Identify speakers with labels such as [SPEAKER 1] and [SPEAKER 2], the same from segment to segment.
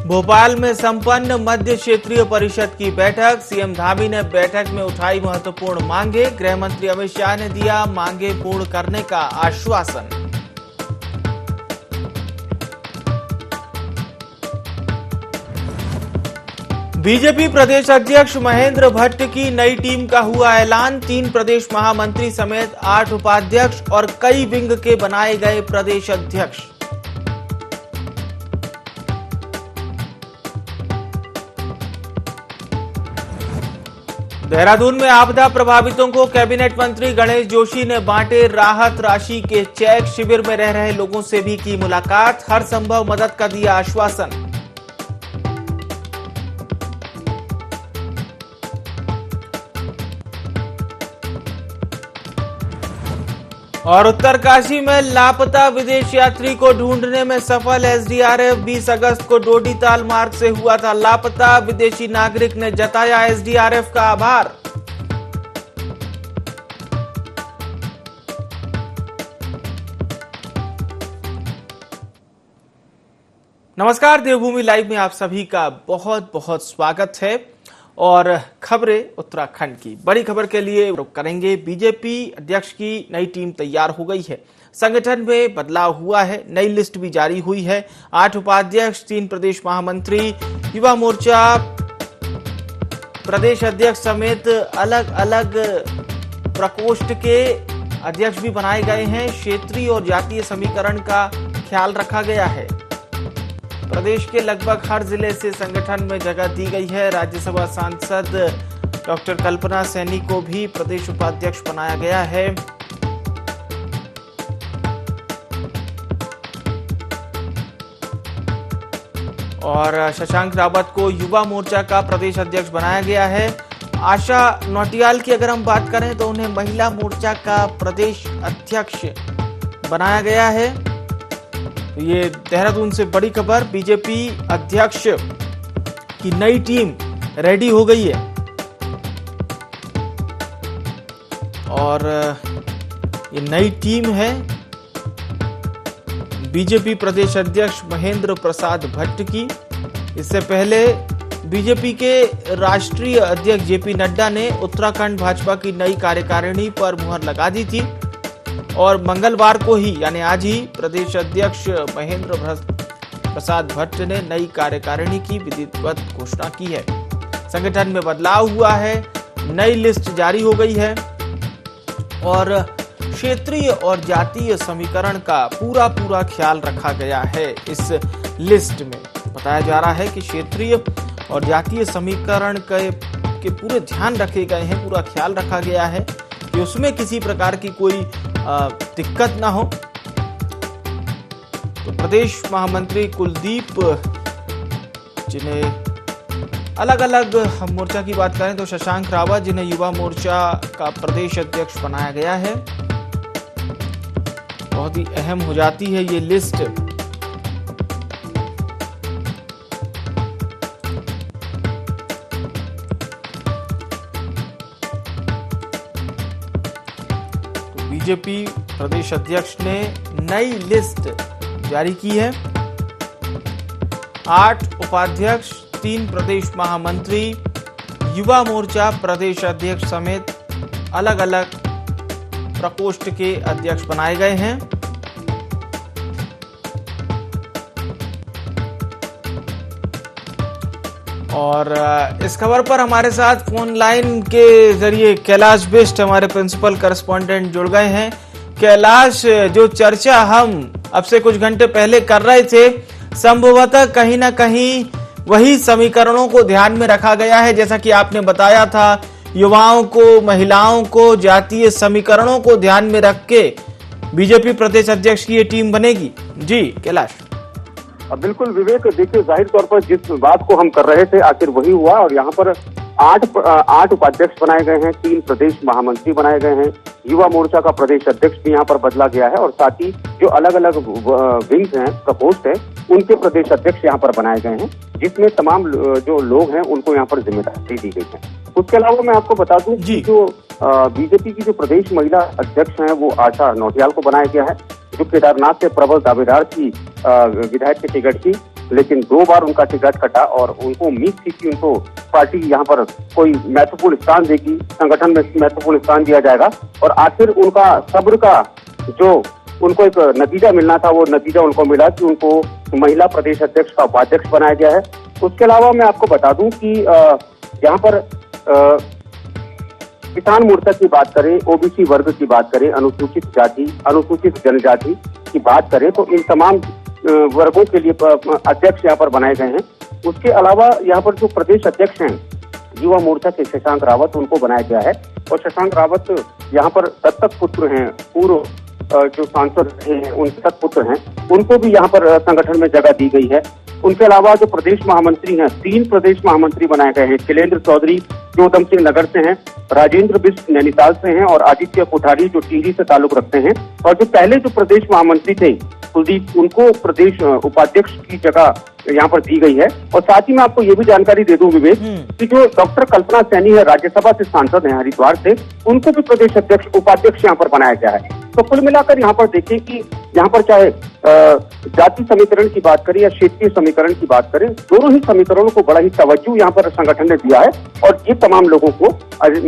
[SPEAKER 1] भोपाल में संपन्न मध्य क्षेत्रीय परिषद की बैठक। सीएम धामी ने बैठक में उठाई महत्वपूर्ण मांगे। गृह मंत्री अमित शाह ने दिया मांगे पूर्ण करने का आश्वासन। बीजेपी प्रदेश अध्यक्ष महेंद्र भट्ट की नई टीम का हुआ ऐलान। 3 प्रदेश महामंत्री समेत 8 उपाध्यक्ष और कई विंग के बनाए गए प्रदेश अध्यक्ष। देहरादून में आपदा प्रभावितों को कैबिनेट मंत्री गणेश जोशी ने बांटे राहत राशि के चेक। शिविर में रह रहे लोगों से भी की मुलाकात। हर संभव मदद का दिया आश्वासन। और उत्तरकाशी में लापता विदेश यात्री को ढूंढने में सफल एसडीआरएफ। 20 अगस्त को डोडीताल मार्ग से हुआ था लापता। विदेशी नागरिक ने जताया एसडीआरएफ का आभार। नमस्कार, देवभूमि लाइव में आप सभी का बहुत बहुत स्वागत है। और खबरें उत्तराखंड की बड़ी खबर के लिए रुक करेंगे। बीजेपी अध्यक्ष की नई टीम तैयार हो गई है। संगठन में बदलाव हुआ है। नई लिस्ट भी जारी हुई है। 8 उपाध्यक्ष, 3 प्रदेश महामंत्री, युवा मोर्चा प्रदेश अध्यक्ष समेत अलग अलग प्रकोष्ठ के अध्यक्ष भी बनाए गए हैं। क्षेत्रीय और जातीय समीकरण का ख्याल रखा गया है। प्रदेश के लगभग हर जिले से संगठन में जगह दी गई है। राज्यसभा सांसद डॉक्टर कल्पना सैनी को भी प्रदेश उपाध्यक्ष बनाया गया है। और शशांक रावत को युवा मोर्चा का प्रदेश अध्यक्ष बनाया गया है। आशा नौटियाल की अगर हम बात करें तो उन्हें महिला मोर्चा का प्रदेश अध्यक्ष बनाया गया है। ये देहरादून से बड़ी खबर। बीजेपी अध्यक्ष की नई टीम रेडी हो गई है। और ये नई टीम है बीजेपी प्रदेश अध्यक्ष महेंद्र प्रसाद भट्ट की। इससे पहले बीजेपी के राष्ट्रीय अध्यक्ष जेपी नड्डा ने उत्तराखंड भाजपा की नई कार्यकारिणी पर मुहर लगा दी थी। और मंगलवार को ही यानी आज ही प्रदेश अध्यक्ष महेंद्र प्रसाद भट्ट ने नई कार्यकारिणी की विधिवत घोषणा की है। संगठन में बदलाव हुआ है। नई लिस्ट जारी हो गई है। और क्षेत्रीय और जातीय समीकरण का पूरा ख्याल रखा गया है। इस लिस्ट में बताया जा रहा है कि क्षेत्रीय और जातीय समीकरण के पूरे ध्यान रखे गए हैं। पूरा ख्याल रखा गया है कि उसमें किसी प्रकार की कोई दिक्कत ना हो। तो प्रदेश महामंत्री कुलदीप, जिन्हें अलग अलग हम मोर्चा की बात करें तो शशांक रावत, जिन्हें युवा मोर्चा का प्रदेश अध्यक्ष बनाया गया है। बहुत ही अहम हो जाती है ये लिस्ट। बीजेपी प्रदेश अध्यक्ष ने नई लिस्ट जारी की है। 8 उपाध्यक्ष, 3 प्रदेश महामंत्री, युवा मोर्चा प्रदेश अध्यक्ष समेत अलग अलग प्रकोष्ठ के अध्यक्ष बनाए गए हैं। और इस खबर पर हमारे साथ फोन लाइन के जरिए कैलाश बिष्ट, हमारे प्रिंसिपल करस्पॉन्डेंट, जुड़ गए हैं। कैलाश, जो चर्चा हम अब से कुछ घंटे पहले कर रहे थे, संभवतः कहीं ना कहीं वही समीकरणों को ध्यान में रखा गया है। जैसा कि आपने बताया था, युवाओं को, महिलाओं को, जातीय समीकरणों को ध्यान में रख के बीजेपी प्रदेश अध्यक्ष की ये टीम बनेगी। जी कैलाश।
[SPEAKER 2] बिल्कुल विवेक, देखिए जाहिर तौर पर जिस बात को हम कर रहे थे आखिर वही हुआ। और यहाँ पर 8 उपाध्यक्ष बनाए गए हैं, 3 प्रदेश महामंत्री बनाए गए हैं, युवा मोर्चा का प्रदेश अध्यक्ष भी यहाँ पर बदला गया है। और साथ ही जो अलग अलग विंग्स हैं, प्रकोष्ठ है, उनके प्रदेश अध्यक्ष यहाँ पर बनाए गए हैं, जिसमें तमाम जो लोग हैं उनको यहाँ पर जिम्मेदारी दी गई है। उसके अलावा मैं आपको बता दूं कि जो बीजेपी की जो प्रदेश महिला अध्यक्ष हैं वो आशा नौटियाल को बनाया गया है, जो केदारनाथ से प्रबल दावेदार थी विधायक के टिकट की। लेकिन 2 बार उनका टिकट कटा और उनको उम्मीद थी कि उनको पार्टी यहाँ पर कोई महत्वपूर्ण स्थान देगी, संगठन में महत्वपूर्ण स्थान दिया जाएगा। और आखिर उनका सब्र का जो उनको एक नतीजा मिलना था, वो नतीजा उनको मिला कि उनको महिला प्रदेश अध्यक्ष का उपाध्यक्ष बनाया गया है। उसके अलावा मैं आपको बता दूं कि यहाँ पर किसान मोर्चा की बात करें, ओबीसी वर्ग की बात करें, अनुसूचित जाति, अनुसूचित जनजाति की बात करें, तो इन तमाम वर्गों के लिए अध्यक्ष यहाँ पर बनाए गए हैं। उसके अलावा यहाँ पर जो प्रदेश अध्यक्ष हैं युवा मोर्चा के शशांक रावत, उनको बनाया गया है। और शशांक रावत यहाँ पर दत्तक पुत्र हैं, पूर्व जो सांसद हैं उनके दत्तक पुत्र हैं, उनको भी यहाँ पर संगठन में जगह दी गई है। उनके अलावा जो प्रदेश महामंत्री हैं, 3 प्रदेश महामंत्री बनाए गए हैं। शैलेंद्र चौधरी जो उधम सिंह नगर से हैं, राजेंद्र बिष्ट नैनीताल से हैं और आदित्य कोठारी जो टिहरी से ताल्लुक रखते हैं। और जो पहले जो प्रदेश महामंत्री थे कुलदीप, उनको प्रदेश उपाध्यक्ष की जगह यहाँ पर दी गई है। और साथ ही मैं आपको ये भी जानकारी दे दूं विवेक कि जो डॉक्टर कल्पना सैनी है, राज्यसभा से सांसद हैं हरिद्वार से, उनको भी प्रदेश अध्यक्ष उपाध्यक्ष यहाँ पर बनाया गया है। तो कुल मिलाकर यहाँ पर देखिए कि यहाँ पर चाहे जाति समीकरण की बात करें या क्षेत्रीय समीकरण की बात करें, दोनों ही समीकरणों को बड़ा ही तवज्जो यहाँ पर संगठन ने दिया है और ये तमाम लोगों को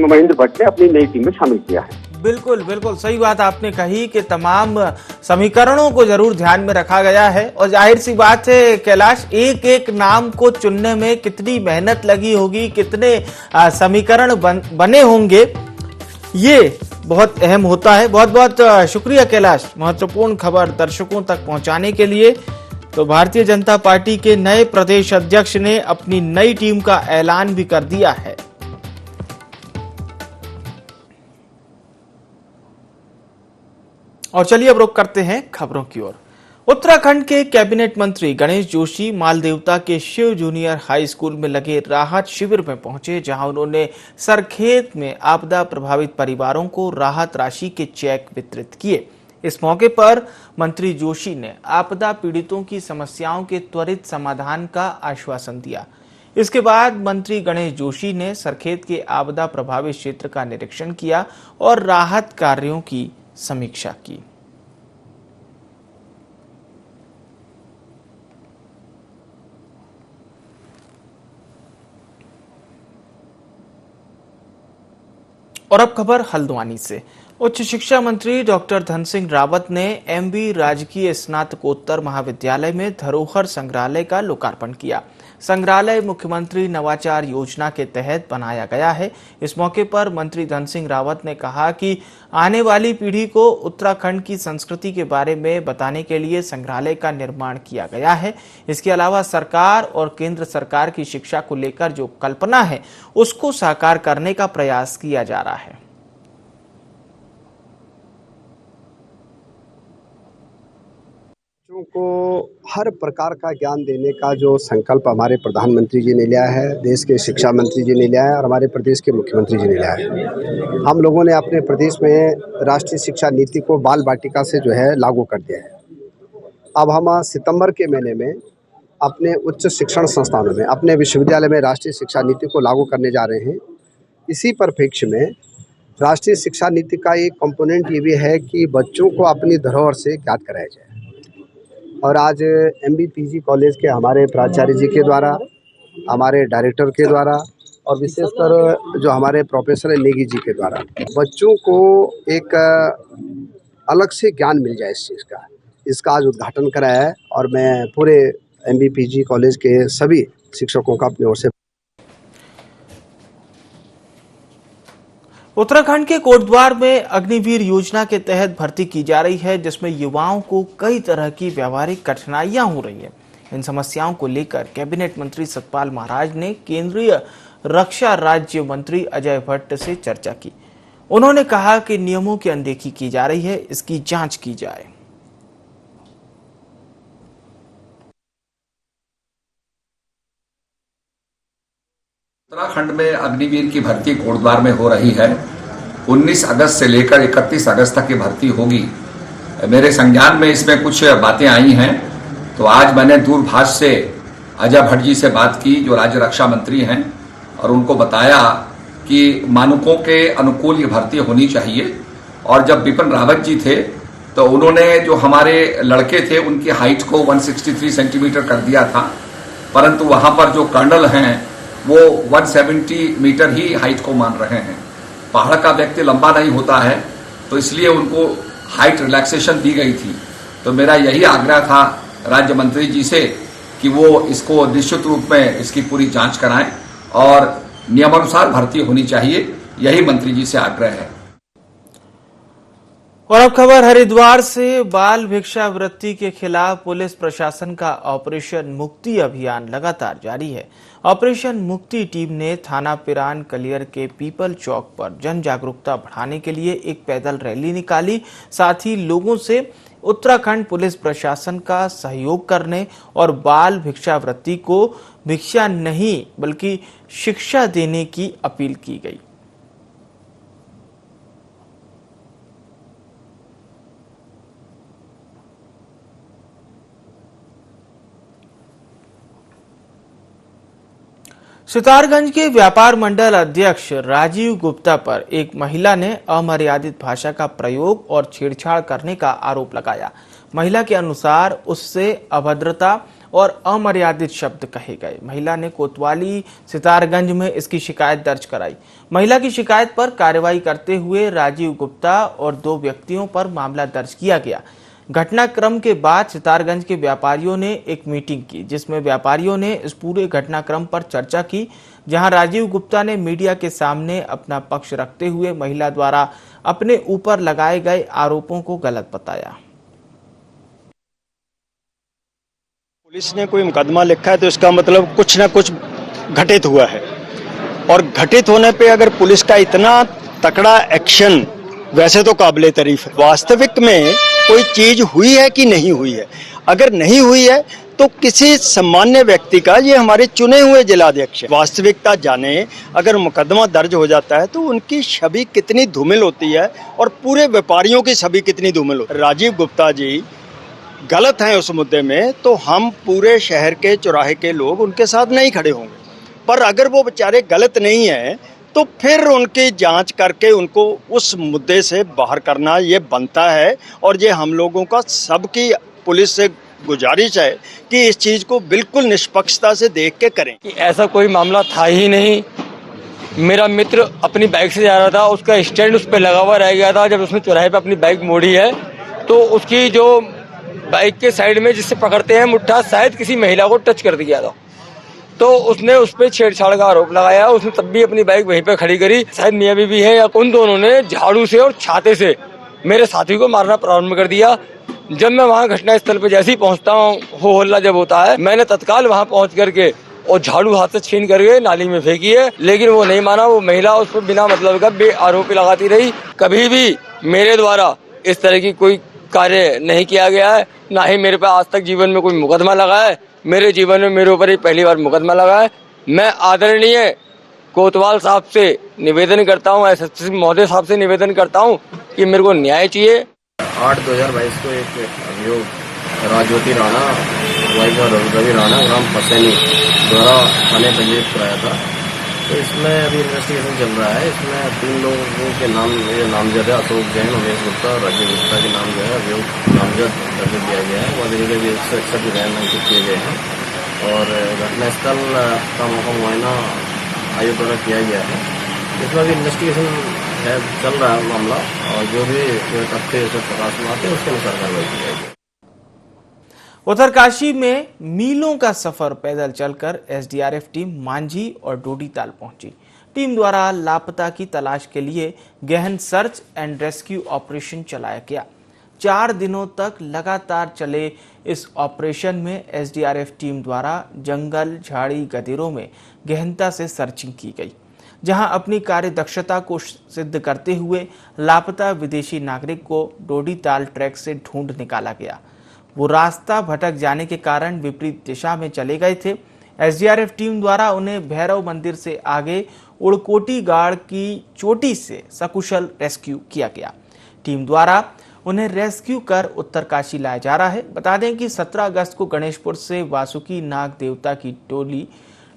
[SPEAKER 2] महेंद्र भट्ट ने अपनी नई टीम में शामिल किया है।
[SPEAKER 1] बिल्कुल बिल्कुल सही बात आपने कही कि तमाम समीकरणों को जरूर ध्यान में रखा गया है। और जाहिर सी बात है कैलाश, एक एक नाम को चुनने में कितनी मेहनत लगी होगी, कितने समीकरण बने होंगे, ये बहुत अहम होता है। बहुत बहुत शुक्रिया कैलाश, महत्वपूर्ण खबर दर्शकों तक पहुंचाने के लिए। तो भारतीय जनता पार्टी के नए प्रदेश अध्यक्ष ने अपनी नई टीम का ऐलान भी कर दिया है। और चलिए अब रुख करते हैं खबरों की ओर। उत्तराखंड के कैबिनेट मंत्री गणेश जोशी मालदेवता के शिव जूनियर हाई स्कूल में लगे राहत शिविर में पहुंचे, जहां उन्होंने सरखेत में आपदा प्रभावित परिवारों को राहत राशि के चेक वितरित किए। इस मौके पर मंत्री जोशी ने आपदा पीड़ितों की समस्याओं के त्वरित समाधान का आश्वासन दिया। इसके बाद मंत्री गणेश जोशी ने सरखेत के आपदा प्रभावित क्षेत्र का निरीक्षण किया और राहत कार्यों की समीक्षा की। और अब खबर हल्द्वानी से। उच्च शिक्षा मंत्री डॉक्टर धन सिंह रावत ने एमबी राजकीय स्नातकोत्तर महाविद्यालय में धरोहर संग्रहालय का लोकार्पण किया। संग्रहालय मुख्यमंत्री नवाचार योजना के तहत बनाया गया है। इस मौके पर मंत्री धन सिंह रावत ने कहा कि आने वाली पीढ़ी को उत्तराखंड की संस्कृति के बारे में बताने के लिए संग्रहालय का निर्माण किया गया है। इसके अलावा सरकार और केंद्र सरकार की शिक्षा को लेकर जो कल्पना है, उसको साकार करने का प्रयास किया जा रहा है।
[SPEAKER 3] को हर प्रकार का ज्ञान देने का जो संकल्प हमारे प्रधानमंत्री जी ने लिया है, देश के शिक्षा मंत्री जी ने लिया है और हमारे प्रदेश के मुख्यमंत्री जी ने लिया है। हम लोगों ने अपने प्रदेश में राष्ट्रीय शिक्षा नीति को बाल बाटिका से जो है लागू कर दिया है। अब हम सितंबर के महीने में अपने उच्च शिक्षण संस्थानों में, अपने विश्वविद्यालय में राष्ट्रीय शिक्षा नीति को लागू करने जा रहे हैं। इसी परिप्रेक्ष्य में राष्ट्रीय शिक्षा नीति का एक कंपोनेंट ये भी है कि बच्चों को अपनी धरोहर से ज्ञात कराया जाए। और आज एमबीपीजी कॉलेज के हमारे प्राचार्य जी के द्वारा, हमारे डायरेक्टर के द्वारा और विशेषकर जो हमारे प्रोफेसर नेगी जी के द्वारा बच्चों को एक अलग से ज्ञान मिल जाए इस चीज़ का, इसका आज उद्घाटन कराया है। और मैं पूरे एमबीपीजी कॉलेज के सभी शिक्षकों का अपनी ओर से।
[SPEAKER 1] उत्तराखंड के कोटद्वार में अग्निवीर योजना के तहत भर्ती की जा रही है, जिसमें युवाओं को कई तरह की व्यावहारिक कठिनाइयां हो रही है। इन समस्याओं को लेकर कैबिनेट मंत्री सतपाल महाराज ने केंद्रीय रक्षा राज्य मंत्री अजय भट्ट से चर्चा की। उन्होंने कहा कि नियमों की अनदेखी की जा रही है, इसकी जांच की जाए।
[SPEAKER 4] उत्तराखंड में अग्निवीर की भर्ती कोटद्वार में हो रही है। 19 अगस्त से लेकर 31 अगस्त तक की भर्ती होगी। मेरे संज्ञान में इसमें कुछ बातें आई हैं, तो आज मैंने दूरभाष से अजय भट्ट जी से बात की, जो राज्य रक्षा मंत्री हैं, और उनको बताया कि मानकों के अनुकूल ये भर्ती होनी चाहिए। और जब बिपिन रावत जी थे तो उन्होंने जो हमारे लड़के थे उनकी हाइट को 163 सेंटीमीटर कर दिया था, परंतु वहां पर जो कर्नल हैं वो 170 मीटर ही हाइट को मान रहे हैं। पहाड़ का व्यक्ति लंबा नहीं होता है, तो इसलिए उनको हाइट रिलैक्सेशन दी गई थी। तो मेरा यही आग्रह था राज्य मंत्री जी से कि वो इसको निश्चित रूप में इसकी पूरी जांच कराएं और नियमानुसार भर्ती होनी चाहिए, यही मंत्री जी से आग्रह है।
[SPEAKER 1] और अब खबर हरिद्वार से। बाल भिक्षावृत्ति के खिलाफ पुलिस प्रशासन का ऑपरेशन मुक्ति अभियान लगातार जारी है। ऑपरेशन मुक्ति टीम ने थाना पिरान कलियर के पीपल चौक पर जन जागरूकता बढ़ाने के लिए एक पैदल रैली निकाली। साथ ही लोगों से उत्तराखंड पुलिस प्रशासन का सहयोग करने और बाल भिक्षावृत्ति को भिक्षा नहीं बल्कि शिक्षा देने की अपील की गई। सितारगंज के व्यापार मंडल अध्यक्ष राजीव गुप्ता पर एक महिला ने अमर्यादित भाषा का प्रयोग और छेड़छाड़ करने का आरोप लगाया। महिला के अनुसार उससे अभद्रता और अमर्यादित शब्द कहे गए। महिला ने कोतवाली सितारगंज में इसकी शिकायत दर्ज कराई। महिला की शिकायत पर कार्रवाई करते हुए राजीव गुप्ता और 2 व्यक्तियों पर मामला दर्ज किया गया। घटनाक्रम के बाद सितारगंज के व्यापारियों ने एक मीटिंग की, जिसमें व्यापारियों ने इस पूरे घटनाक्रम पर चर्चा की, जहां राजीव गुप्ता ने मीडिया के सामने अपना पक्ष रखते हुए महिला द्वारा अपने ऊपर लगाए गए आरोपों को गलत बताया।
[SPEAKER 5] पुलिस ने कोई मुकदमा लिखा है तो इसका मतलब कुछ ना कुछ घटित हुआ है, और घटित होने पे अगर पुलिस का इतना तकड़ा एक्शन वैसे तो काबिले तारीफ है। वास्तविक में कोई चीज हुई है कि नहीं हुई है, अगर नहीं हुई है तो किसी सामान्य व्यक्ति का, ये हमारे चुने हुए जिलाध्यक्ष वास्तविकता जाने। अगर मुकदमा दर्ज हो जाता है तो उनकी छवि कितनी धूमिल होती है और पूरे व्यापारियों की छवि कितनी धूमिल होती है। राजीव गुप्ता जी गलत हैं उस मुद्दे में, तो हम पूरे शहर के चौराहे के लोग उनके साथ नहीं खड़े होंगे। पर अगर वो बेचारे गलत नहीं है तो फिर उनकी जांच करके उनको उस मुद्दे से बाहर करना ये बनता है। और ये हम लोगों का सबकी पुलिस से गुजारिश है कि इस चीज को बिल्कुल निष्पक्षता से देख के करें।
[SPEAKER 6] कि ऐसा कोई मामला था ही नहीं। मेरा मित्र अपनी बाइक से जा रहा था, उसका स्टैंड उस पर लगा हुआ रह गया था। जब उसने चौराहे पे अपनी बाइक मोड़ी है तो उसकी जो बाइक के साइड में जिससे पकड़ते हैं मुट्ठा, शायद किसी महिला को टच कर दिया था, तो उसने उस पर छेड़छाड़ का आरोप लगाया। उसने तब भी अपनी बाइक वहीं पे खड़ी करी। शायद मियां बीवी है, या उन दोनों ने झाड़ू से और छाते से मेरे साथी को मारना प्रारंभ कर दिया। जब मैं वहां घटनास्थल पे जैसे ही पहुंचता हूँ, हो हल्ला जब होता है, मैंने तत्काल वहां पहुंच करके और झाड़ू हाथ से छीन करके नाली में फेंकी है, लेकिन वो नहीं माना। वो महिला उस पर बिना मतलब का बे आरोपी लगाती रही। कभी भी मेरे द्वारा इस तरह की कोई कार्य नहीं किया गया है, ना ही मेरे पे आज तक जीवन में कोई मुकदमा लगा है। मेरे जीवन में मेरे ऊपर ही पहली बार मुकदमा लगा है। मैं आदरणीय कोतवाल साहब से निवेदन करता हूँ, एसएसपी महोदय साहब से निवेदन करता हूँ कि मेरे को न्याय चाहिए।
[SPEAKER 7] 8/2022 को एक अभियोग राजवती राणा, वाइफ रवि राणा, ग्राम फसैनी द्वारा थाने पंजीकृत कराया था। तो इसमें अभी इन्वेस्टिगेशन चल रहा है। इसमें 3 लोगों के नाम नामजद है, अशोक जैन, उमेश गुप्ता और राजीव गुप्ता के नाम जो है अभियोग नामजद दर्ज किया गया है। वह जगह भी 161 बयान अंकित किए गए हैं और घटनास्थल का मौका मुआयना आयोग द्वारा किया गया है। इसमें भी इन्वेस्टिगेशन है, चल रहा है मामला, और जो भी तथ्य प्रकाश में आते हैं उसके अनुसार कार्रवाई की जाएगी।
[SPEAKER 1] उत्तरकाशी में मीलों का सफर पैदल चलकर एसडीआरएफ टीम मांझी और डोडीताल पहुंची। टीम द्वारा लापता की तलाश के लिए गहन सर्च एंड रेस्क्यू ऑपरेशन चलाया गया। 4 दिनों तक लगातार चले इस ऑपरेशन में एसडीआरएफ टीम द्वारा जंगल, झाड़ी, गदेरों में गहनता से सर्चिंग की गई, जहां अपनी कार्य दक्षता को सिद्ध करते हुए लापता विदेशी नागरिक को डोडीताल ट्रैक से ढूंढ निकाला गया। वो रास्ता भटक जाने के कारण विपरीत दिशा में चले गए थे। एसडीआरएफ टीम द्वारा उन्हें भैरव मंदिर से आगे उड़कोटी गाड़ की चोटी से सकुशल रेस्क्यू किया गया। टीम द्वारा उन्हें रेस्क्यू कर उत्तरकाशी लाया जा रहा है। बता दें कि 17 अगस्त को गणेशपुर से वासुकी नाग देवता की टोली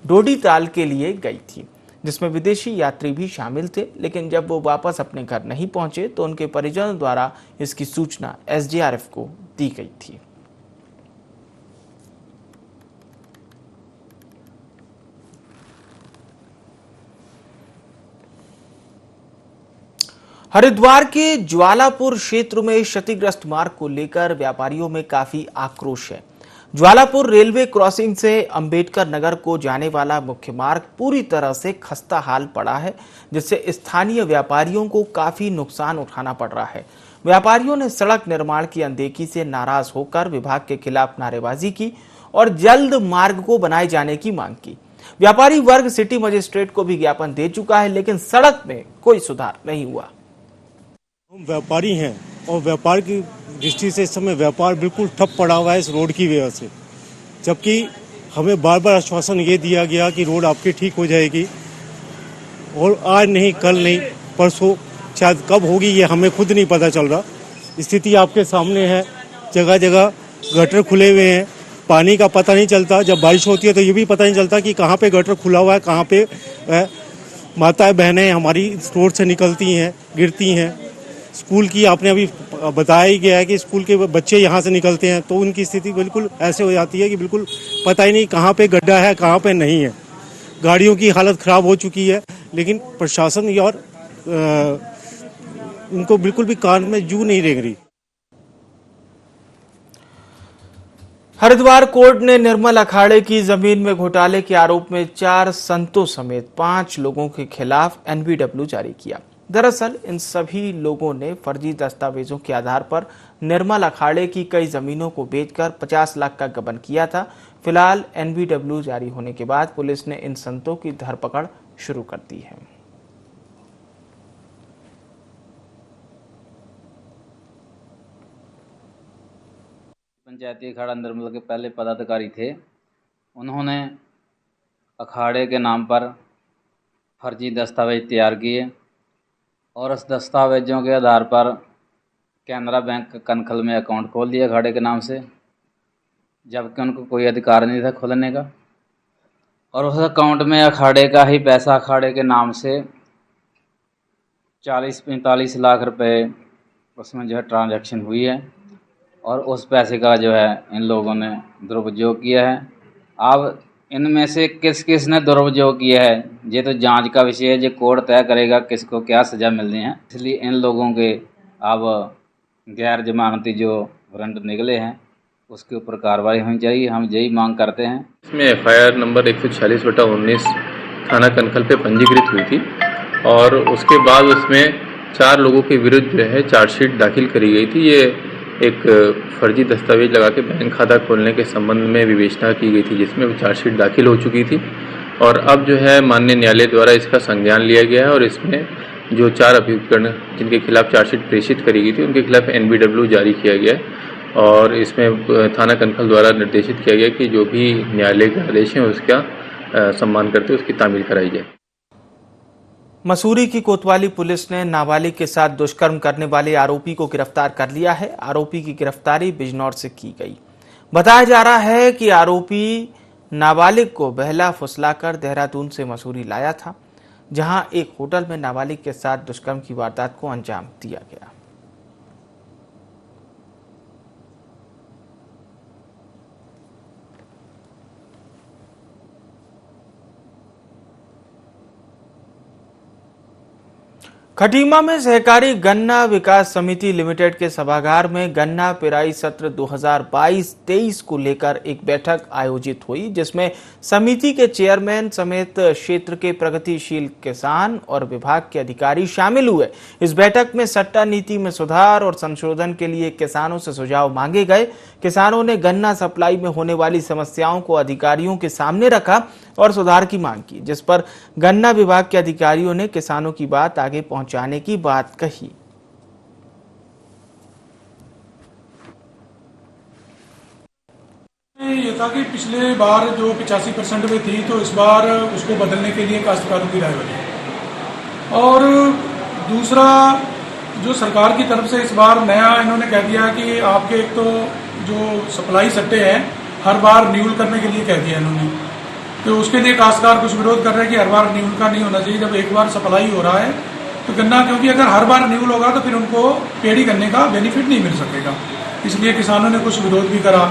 [SPEAKER 1] डोडीताल के लिए गई थी, जिसमें विदेशी यात्री भी शामिल थे, लेकिन जब वो वापस अपने घर नहीं पहुंचे तो उनके परिजनों द्वारा इसकी सूचना एसडीआरएफ को दी गई थी। हरिद्वार के ज्वालापुर क्षेत्र में क्षतिग्रस्त मार्ग को लेकर व्यापारियों में काफी आक्रोश है। ज्वालापुर रेलवे क्रॉसिंग से अंबेडकर नगर को जाने वाला मुख्य मार्ग पूरी तरह से खस्ता हाल पड़ा है, जिससे स्थानीय व्यापारियों को काफी नुकसान उठाना पड़ रहा है। व्यापारियों ने सड़क निर्माण की अनदेखी से नाराज होकर विभाग के खिलाफ नारेबाजी की और जल्द मार्ग को बनाए जाने की मांग की। व्यापारी वर्ग सिटी मजिस्ट्रेट को भी ज्ञापन दे चुका है, लेकिन सड़क में कोई सुधार नहीं हुआ।
[SPEAKER 8] हम व्यापारी हैं और व्यापार की दृष्टि से इस समय व्यापार बिल्कुल ठप पड़ा हुआ है इस रोड की वजह से, जबकि हमें बार बार आश्वासन ये दिया गया कि रोड आपकी ठीक हो जाएगी, और आज नहीं, कल नहीं, परसों, शायद कब होगी ये हमें खुद नहीं पता चल रहा। स्थिति आपके सामने है, जगह जगह गटर खुले हुए हैं, पानी का पता नहीं चलता। जब बारिश होती है तो ये भी पता नहीं चलता कि कहाँ पे गटर खुला हुआ है, कहाँ पे माताएं बहनें हमारी रोड से निकलती हैं, गिरती हैं। स्कूल की आपने अभी बताया ही गया है कि स्कूल के बच्चे यहाँ से निकलते हैं तो उनकी स्थिति बिल्कुल ऐसे हो जाती है कि बिल्कुल पता ही नहीं कहाँ पे गड्ढा है, कहाँ पे नहीं है। गाड़ियों की हालत खराब हो चुकी है, लेकिन प्रशासन और उनको बिल्कुल भी कान में जू नहीं रेंग रही।
[SPEAKER 1] हरिद्वार कोर्ट ने निर्मल अखाड़े की जमीन में घोटाले के आरोप में 4 संतों समेत 5 लोगों के खिलाफ एनबीडब्ल्यू जारी किया। दरअसल इन सभी लोगों ने फर्जी दस्तावेजों के आधार पर निर्मल अखाड़े की कई जमीनों को बेचकर 50 लाख का गबन किया था। फिलहाल एनबीडब्ल्यू जारी होने के बाद पुलिस ने इन संतों की धरपकड़ शुरू कर दी है।
[SPEAKER 9] पंचायती अखाड़ा निर्मल के पहले पदाधिकारी थे, उन्होंने अखाड़े के नाम पर फर्जी दस्तावेज तैयार किए और उस दस्तावेजों के आधार पर कैनरा बैंक कनखल में अकाउंट खोल दिया अखाड़े के नाम से, जबकि उनको कोई अधिकार नहीं था खोलने का। और उस अकाउंट में अखाड़े का ही पैसा, अखाड़े के नाम से 40-45 लाख रुपए उसमें जो है ट्रांजैक्शन हुई है, और उस पैसे का जो है इन लोगों ने दुरुपयोग किया है। अब इनमें से किस किस ने दुरुपयोग किया है ये तो जांच का विषय है, जो कोर्ट तय करेगा किसको क्या सज़ा मिलनी है। इसलिए इन लोगों के अब गैर जमानती जो वारंट निकले हैं उसके ऊपर कार्रवाई होनी चाहिए, हम यही मांग करते हैं।
[SPEAKER 10] इसमें एफआईआर नंबर 146/19 थाना कनखल पे पंजीकृत हुई थी और उसके बाद उसमें 4 लोगों के विरुद्ध जो है चार्जशीट दाखिल करी गई थी। ये एक फर्जी दस्तावेज लगा के बैंक खाता खोलने के संबंध में विवेचना की गई थी, जिसमें चार्जशीट दाखिल हो चुकी थी और अब जो है माननीय न्यायालय द्वारा इसका संज्ञान लिया गया है और इसमें जो 4 अभियुक्तगण जिनके खिलाफ चार्जशीट प्रेषित करी गई थी उनके खिलाफ एनबीडब्ल्यू जारी किया गया है और इसमें थाना कनखल द्वारा निर्देशित किया गया कि जो भी न्यायालय के आदेश हैं उसका सम्मान करते उसकी तामील कराई जाए।
[SPEAKER 1] मसूरी की कोतवाली पुलिस ने नाबालिग के साथ दुष्कर्म करने वाले आरोपी को गिरफ्तार कर लिया है। आरोपी की गिरफ्तारी बिजनौर से की गई। बताया जा रहा है कि आरोपी नाबालिग को बहला फुसलाकर देहरादून से मसूरी लाया था, जहां एक होटल में नाबालिग के साथ दुष्कर्म की वारदात को अंजाम दिया गया। खटीमा में सहकारी गन्ना विकास समिति लिमिटेड के सभागार में गन्ना पेराई सत्र 2022-23 को लेकर एक बैठक आयोजित हुई, जिसमें समिति के चेयरमैन समेत क्षेत्र के प्रगतिशील किसान और विभाग के अधिकारी शामिल हुए। इस बैठक में सट्टा नीति में सुधार और संशोधन के लिए किसानों से सुझाव मांगे गए। किसानों ने गन्ना सप्लाई में होने वाली समस्याओं को अधिकारियों के सामने रखा और सुधार की मांग की, जिस पर गन्ना विभाग के अधिकारियों ने किसानों की बात आगे पहुंचाने की बात कही।
[SPEAKER 11] ये था कि पिछले बार जो 85% में थी तो इस बार उसको बदलने के लिए काश्तकारों की राय बनी। और दूसरा, जो सरकार की तरफ से इस बार नया इन्होंने कह दिया कि आपके एक तो जो सप्लाई सट्टे हैं हर बार रिन्यूअल करने के लिए कह दिया इन्होंने। तो उसके लिए काश्तकार कुछ विरोध कर रहे हैं कि हर बार न्यूल का नहीं होना चाहिए, जब एक बार सप्लाई हो रहा है तो गन्ना, क्योंकि अगर हर बार न्यूल होगा तो फिर उनको पेड़ी गन्ने का बेनिफिट नहीं मिल सकेगा, इसलिए किसानों ने कुछ विरोध भी करा।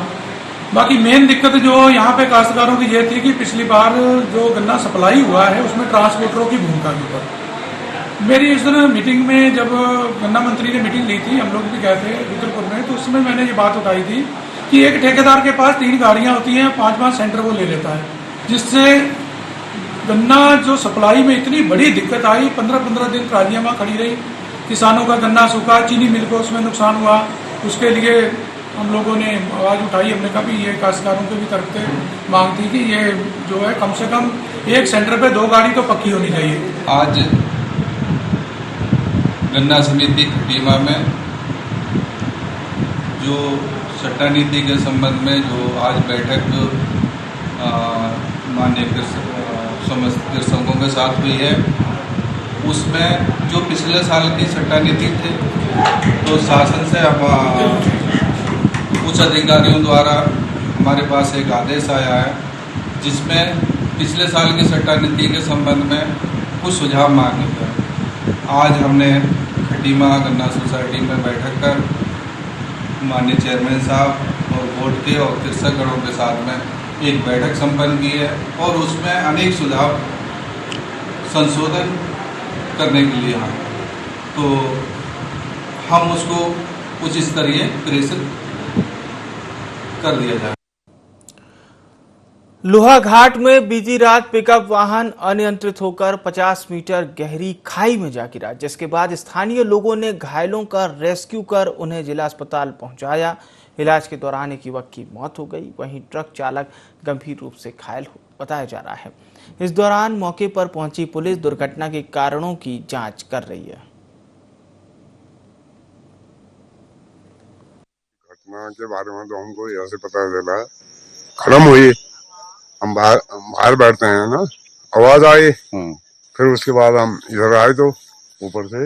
[SPEAKER 11] बाकी मेन दिक्कत जो यहाँ पे काश्तकारों की ये थी कि पिछली बार जो गन्ना सप्लाई हुआ है उसमें ट्रांसपोर्टरों की भूमिका के ऊपर मेरी इस दिन मीटिंग में, जब गन्ना मंत्री ने मीटिंग ली थी, हम लोग भी गए थे रुद्रपुर में, तो उसमें मैंने ये बात उठाई थी कि एक ठेकेदार के पास 3 गाड़ियां होती हैं, 5-5 सेंटर वो ले लेता है, जिससे गन्ना जो सप्लाई में इतनी बड़ी दिक्कत आई। 15-15 दिन ट्रालियां वहाँ खड़ी रही, किसानों का गन्ना सूखा, चीनी मिल को उसमें नुकसान हुआ। उसके लिए हम लोगों ने आवाज़ उठाई, हमने कहा भी ये काश्तकारों के भी तरफ से मांग थी कि ये जो है कम से कम एक सेंटर पे 2 गाड़ी तो पक्की होनी चाहिए।
[SPEAKER 12] आज गन्ना समिति खटीमा में जो सट्टा नीति के संबंध में जो आज बैठक माननीय समस्त कृषकों के साथ हुई है, उसमें जो पिछले साल की सट्टा नीति थी, तो शासन से उच्च अधिकारियों द्वारा हमारे पास एक आदेश आया है, जिसमें पिछले साल की सट्टा नीति के संबंध में कुछ सुझाव मांगे थे। आज हमने खटीमा गन्ना सोसाइटी में बैठक कर माननीय चेयरमैन साहब और बोर्ड के और कृषकगणों के साथ में एक बैठक संपन्न की है और उसमें अनेक सुझाव संशोधन करने के लिए आए, तो हम उसको उच्च स्तरीय प्रेषित कर दिया जाए।
[SPEAKER 1] लोहाघाट में बीती रात पिकअप वाहन अनियंत्रित होकर 50 मीटर गहरी खाई में जा गिरा, जिसके बाद स्थानीय लोगों ने घायलों का रेस्क्यू कर उन्हें जिला अस्पताल पहुंचाया। इलाज के दौरान एक युवक की मौत हो गई, वहीं ट्रक चालक गंभीर रूप से घायल बताया जा रहा है। इस दौरान मौके पर पहुंची पुलिस दुर्घटना के कारणों की जांच कर रही है।
[SPEAKER 13] घटना के बारे में तो हमको ऐसे पता चला, खत्म हुई, हम बाहर बैठते हैं ना, आवाज आई, फिर उसके बाद हम इधर आए तो ऊपर से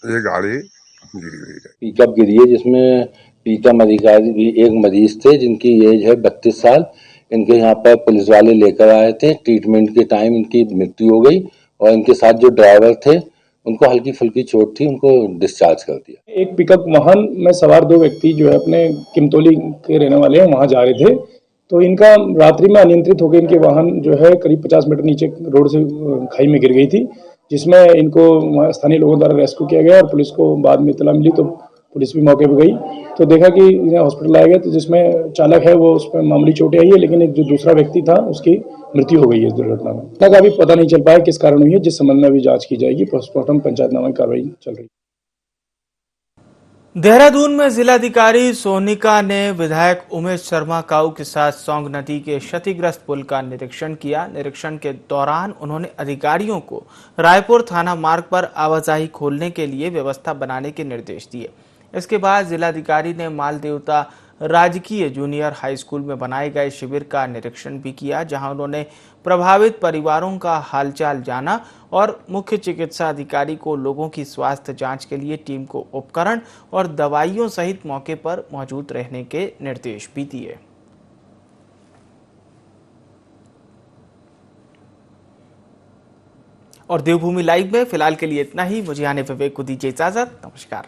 [SPEAKER 13] ये गाड़ी गिर गई है।
[SPEAKER 14] पिकअप गिरी है, जिसमें प्रीतम अधिकारी भी एक मरीज थे जिनकी एज है 32 साल। इनके यहाँ पर पुलिस वाले लेकर आए थे, ट्रीटमेंट के टाइम इनकी मृत्यु हो गई और इनके साथ जो ड्राइवर थे उनको हल्की फुल्की चोट थी, उनको डिस्चार्ज कर दिया।
[SPEAKER 15] एक पिकअप वाहन में सवार 2 व्यक्ति जो है अपने किमतौली के रहने वाले हैं, वहाँ जा रहे थे, तो इनका रात्रि में अनियंत्रित होकर इनके वाहन जो है करीब 50 मीटर नीचे रोड से खाई में गिर गई थी, जिसमें इनको स्थानीय लोगों द्वारा रेस्क्यू किया गया और पुलिस को बाद में इत्तला मिली तो पुलिस भी मौके पर गई, तो देखा कि इन्हें हॉस्पिटल लाया गया, तो जिसमें चालक है वो उस पर मामूली चोटें आई है, लेकिन एक जो दूसरा व्यक्ति था उसकी मृत्यु हो गई है इस दुर्घटना में। तक अभी पता नहीं चल पाया किस कारण हुई है, जिस संबंध में अभी जांच की जाएगी। पोस्टमार्टम पंचायतनामा की कार्रवाई चल रही है।
[SPEAKER 1] देहरादून में जिलाधिकारी सोनिका ने विधायक उमेश शर्मा काऊ के साथ सौंग नदी के क्षतिग्रस्त पुल का निरीक्षण किया। निरीक्षण के दौरान उन्होंने अधिकारियों को रायपुर थाना मार्ग पर आवाजाही खोलने के लिए व्यवस्था बनाने के निर्देश दिए। इसके बाद जिलाधिकारी ने माल देवता राजकीय जूनियर हाई स्कूल में बनाए गए शिविर का निरीक्षण भी किया, जहां उन्होंने प्रभावित परिवारों का हालचाल जाना और मुख्य चिकित्सा अधिकारी को लोगों की स्वास्थ्य जांच के लिए टीम को उपकरण और दवाइयों सहित मौके पर मौजूद रहने के निर्देश भी दिए। और देवभूमि लाइव में फिलहाल के लिए इतना ही। मुझे आने विवेक को दीजिए इजाजत। नमस्कार।